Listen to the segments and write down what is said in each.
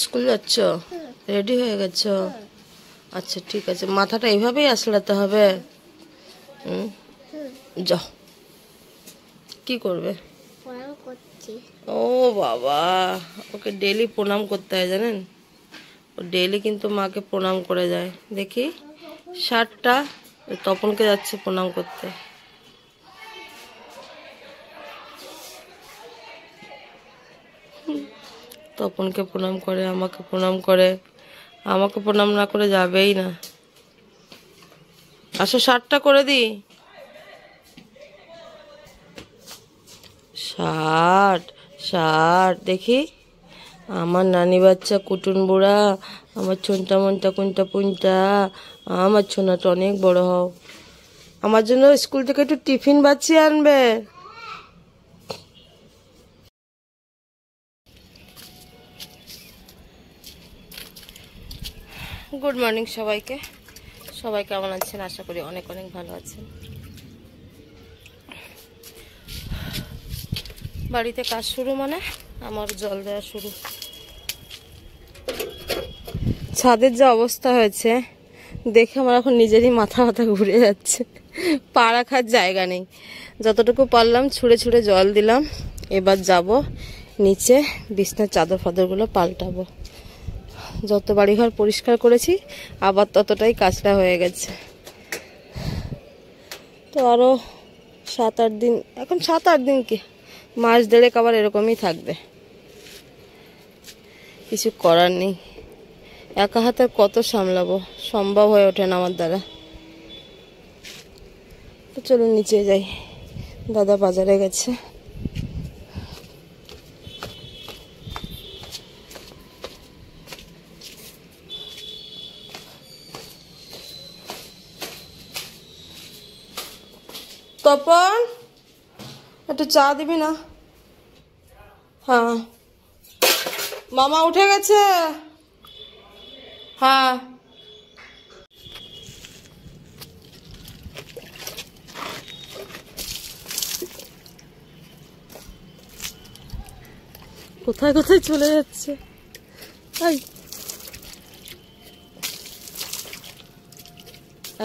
School যাচ্ছ? Ready হয়ে গেছ? আচ্ছা ঠিক আছে, মাথাটা এইভাবেই আসলাতে হবে। যাও। কি করবে? ও বাবা, ওকে ডেলি প্রণাম করতে হয় জানেন? ও ডেলি কিন্তু মাকে প্রণাম করে যায়। দেখি শার্টটা, তপনকে যাচ্ছে প্রণাম করতে। তপনকে প্রণাম করে, আমাকে প্রণাম করে, আমাকে প্রণাম না করে যাবেই না। আসো শার্টটা করে দি। শার্ট শার্ট দেখি, আমার নানি বাচ্চা কুটুন বুড়া, আমার ছোনটা মনটা কুনটা পুনটা, আমার ছোনাটা অনেক বড় হও। আমার জন্য স্কুল থেকে একটু টিফিন বাঁচিয়ে আনবে। গুড মর্নিং সবাইকে। সবাই কেমন আছেন? আশা করি অনেক অনেক ভালো আছেন। বাড়িতে কাজ শুরু মানে আমার জল দেওয়া শুরু। ছাদের যে অবস্থা হয়েছে দেখে আমার এখন নিজেরই মাথা ব্যথা ঘুরে যাচ্ছে। পা রাখার জায়গা নেই। যতটুকু পারলাম ছুঁড়ে ছুঁড়ে জল দিলাম। এবার যাব নিচে, বিছনার চাদর ফাদরগুলো পাল্টাবো। যত বাড়িঘর পরিষ্কার করেছি আবার ততটাই কাজটা হয়ে গেছে। তো আরও 7-8 দিন, এখন 7-8 দিন কি মাস দেড়েক আবার এরকমই থাকবে। কিছু করার নেই। একা হাতে কত সামলাবো, সম্ভব হয়ে ওঠে না আমার দ্বারা। তো চলুন নিচে যাই, দাদা বাজারে গেছে। তপন, একটু চা দিবি না? হ্যাঁ মামা উঠে গেছে। হ্যাঁ কোথায় কোথায় চলে যাচ্ছে।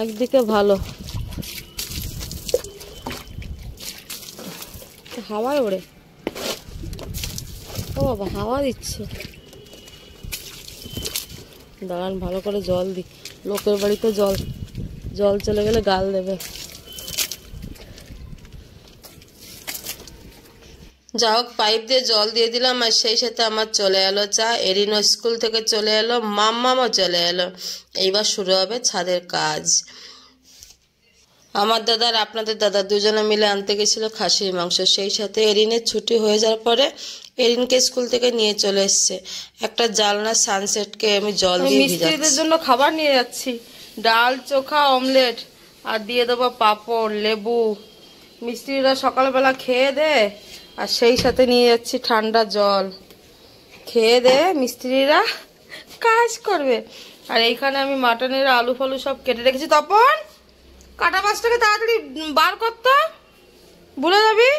একদিকে ভালো, হাওয়ায় ওড়ে। ও বাবা, হাওয়া দিচ্ছে। দাঁড়ান ভালো করে জল দি, লোকের বাড়িতে জল চলে গেলে গাল দেবে। যা হোক, পাইপ দিয়ে জল দিয়ে দিলাম, আর সেই সাথে আমার চলে এলো চা। এরিনো স্কুল থেকে চলে এলো, মাম্মামও চলে এলো। এইবার শুরু হবে ছাদের কাজ। আমার দাদা আর আপনাদের দাদা দুজনে মিলে আনতে গেছিল খাসির মাংস। সেই সাথে এরিনের ছুটি হয়ে যাওয়ার পরে এরিনকে স্কুল থেকে নিয়ে চলে এসছে। একটা জালনা সানসেটকে আমি জল দিয়ে ভিজাচ্ছি। মিস্ত্রিদের জন্য খাবার নিয়ে যাচ্ছি, ডাল চোখা অমলেট, আর দিয়ে দেবো পাঁপড় লেবু। মিস্ত্রিরা সকালবেলা খেয়ে দে, আর সেই সাথে নিয়ে যাচ্ছি ঠান্ডা জল। খেয়ে দে মিস্ত্রিরা কাজ করবে। আর এইখানে আমি মাটনের আলু ফালু সব কেটে রেখেছি। তপন, কাটা মাছটাকে তাড়াতাড়ি বার করতে, ভুলে যাবি।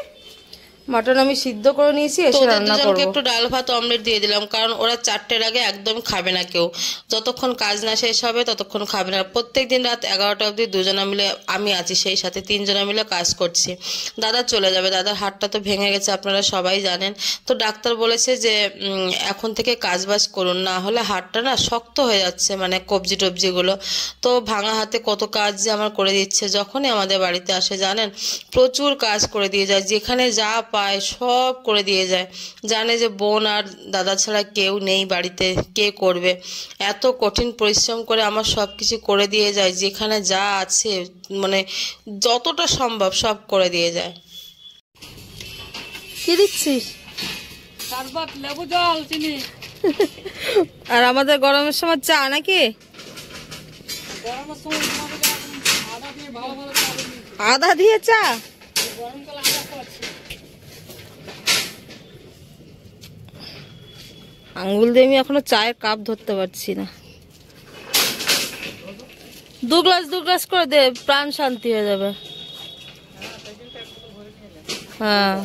মাটন আমি সিদ্ধ করে নিয়েছি, এসে রান্না করব। একটু ডাল ভাত অমলেট দিয়ে দিলাম, কারণ ওরা 4টের আগে একদম খাবে না কেউ। যতক্ষণ কাজ না শেষ হবে ততক্ষণ খাবে না। প্রত্যেকদিন রাত 11টা অবধি দুজনা মিলে, আমি আছি সেই সাথে 3 জনা মিলে কাজ করছি। দাদা চলে যাবে, দাদার হাতটা তো ভেঙে গেছে আপনারা সবাই জানেন। তো ডাক্তার বলেছে যে এখন থেকে কাজ বাজ করুন, না হলে হাতটা না শক্ত হয়ে যাচ্ছে, মানে কবজি টবজিগুলো। তো ভাঙা হাতে কত কাজ যে আমার করে দিচ্ছে। যখনই আমাদের বাড়িতে আসে জানেন, প্রচুর কাজ করে দিয়ে যায়, যেখানে যা পায় সব করে দিয়ে যায়। জানে যে বোন আর দাদা ছাড়া কেউ নেই বাড়িতে, কে করবে। এত কঠিন পরিশ্রম করে আমার সব কিছু করে দিয়ে যায়, যেখানে যা আছে মানে যতটা সম্ভব সব করে দিয়ে যায়। কি দিচ্ছিস? শরবত, লেবু জল, চিনি। আর আমাদের গরমের সময় চা নাকি? গরমের সময় আদা দিয়ে ভালো ভালো চা দিই। আদা দিয়ে চা? গরমকালে আদা খাচ্ছি। আঙ্গুল দিয়ে আমি এখনো চায়ের কাপ ধরতে পারছি না। 2 গ্লাস করে দে, প্রাণ শান্তি হয়ে যাবে। হ্যাঁ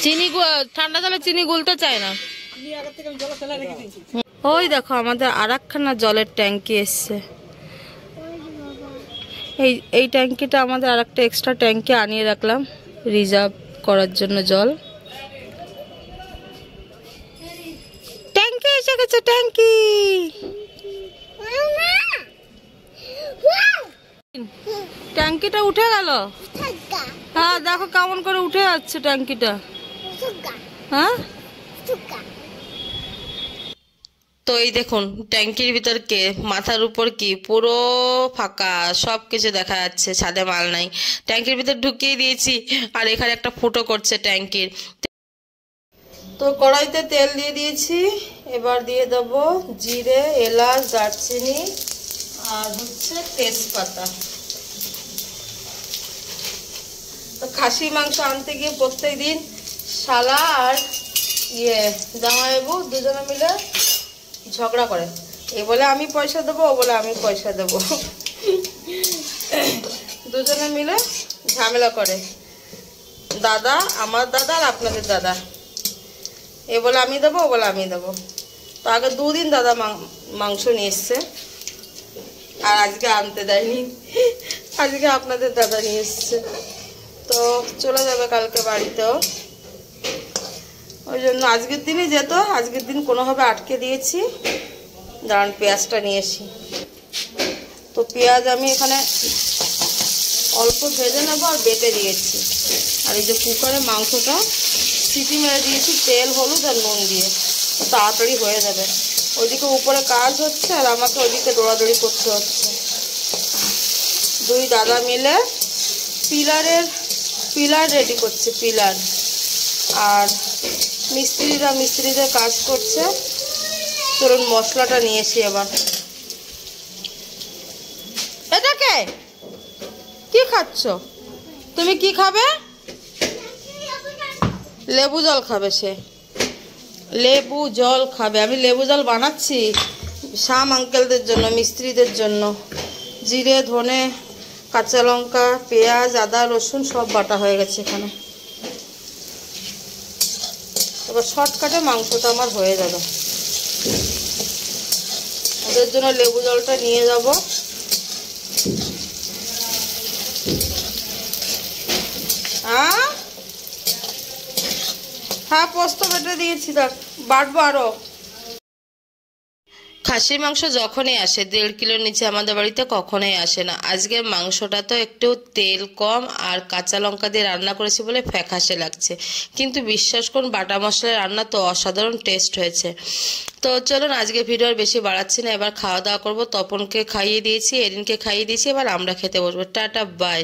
চিনি ঠান্ডা জলে চিনি গুলতে চায় না। ওই দেখো আমাদের আরেকখানা জলের ট্যাঙ্কি এসছে। এই ট্যাঙ্কিটা আমাদের আরেকটা এক্সট্রা ট্যাঙ্কি আনিয়ে রাখলাম রিজার্ভ করার জন্য জল। ট্যাঙ্কি এসে গেছে, ট্যাঙ্কি। ট্যাঙ্কিটা উঠে গেল। হ্যাঁ দেখো কেমন করে উঠে যাচ্ছে ট্যাঙ্কিটা। হ্যাঁ তো এই দেখুন ট্যাঙ্কির ভিতর কে, মাথার উপর কি পুরো ফাঁকা, সব কিছু দেখা যাচ্ছে, ছাদে মাল নাই। ট্যাঙ্কির ভিতর ঢুকিয়ে দিয়েছি আর এখানে একটা ফুটো করছে ট্যাঙ্কির। তো কড়াইতে তেল দিয়ে দিয়েছি, এবার দিয়ে দেবো জিরে, এলাচ, দারচিনি আর হচ্ছে তেজপাতা। তো খাসি মাংস আনতে গিয়ে প্রত্যেক দিন শালা আর জামাইবাবু দুজনে মিলে ঝগড়া করে। এ বলে আমি পয়সা দেবো, ও বলে আমি পয়সা দেবো। দুজনে মিলে ঝামেলা করে। দাদা, আমার দাদা আর আপনাদের দাদা। এ বলে আমি দেবো, ও বলে আমি দেবো। তো আগে দুদিন দাদা মাংস নিয়ে এসছে আর আজকে আনতে দেয়নি, আজকে আপনাদের দাদা নিয়ে এসছে। তো চলে যাবে কালকে বাড়িতেও, ওই জন্য আজকের দিনই যেত, আজকের দিন কোনোভাবে আটকে দিয়েছি। দাঁড়ান পেঁয়াজটা নিয়ে এসি। তো পেঁয়াজ আমি এখানে অল্প ভেজে নেবো আর বেটে দিয়েছি। আর এই যে কুকারে মাংসটা সিটি মেরে দিয়েছি তেল, হলুদ আর নুন দিয়ে, তাড়াতাড়ি হয়ে যাবে। ওইদিকে উপরে কাজ হচ্ছে আর আমাকে ওইদিকে দৌড়াদৌড়ি করতে হচ্ছে। দুই দাদা মিলে পিলার রেডি করছে, পিলার। আর মিস্ত্রিদের কাজ করছে। চলুন মশলাটা নিয়েছি এবার। এটাকে কি খাচ্ছ তুমি? কি খাবে? লেবু জল খাবে সে, লেবু জল খাবে। আমি লেবু জল বানাচ্ছি শ্যাম আঙ্কেলদের জন্য, মিস্ত্রিদের জন্য। জিরে, ধনে, কাঁচা লঙ্কা, পেঁয়াজ, আদা, রসুন সব বাটা হয়ে গেছে এখানে। এবার শর্টকাটে মাংসটা আমার হয়ে যাবে। ওদের জন্য লেবু জলটা নিয়ে যাব। হ্যাঁ পোস্ত বেটে দিয়েছি, দেখ বাটবো আরো। খাসির মাংস যখনই আসে 1.5 কিলোর নিচে আমাদের বাড়িতে কখনোই আসে না। আজকে মাংসটা তো একটু তেল কম আর কাঁচা লঙ্কা দিয়ে রান্না করেছি বলে ফ্যাকাশে লাগছে, কিন্তু বিশ্বাস করুন বাটা মশলার রান্না তো অসাধারণ টেস্ট হয়েছে। তো চলুন আজকে ভিডিও আর বেশি বাড়াচ্ছি না, এবার খাওয়া দাওয়া করবো। তপনকে খাইয়ে দিয়েছি, এরিনকে খাইয়ে দিয়েছি, এবার আমরা খেতে বসবো। Tata, by.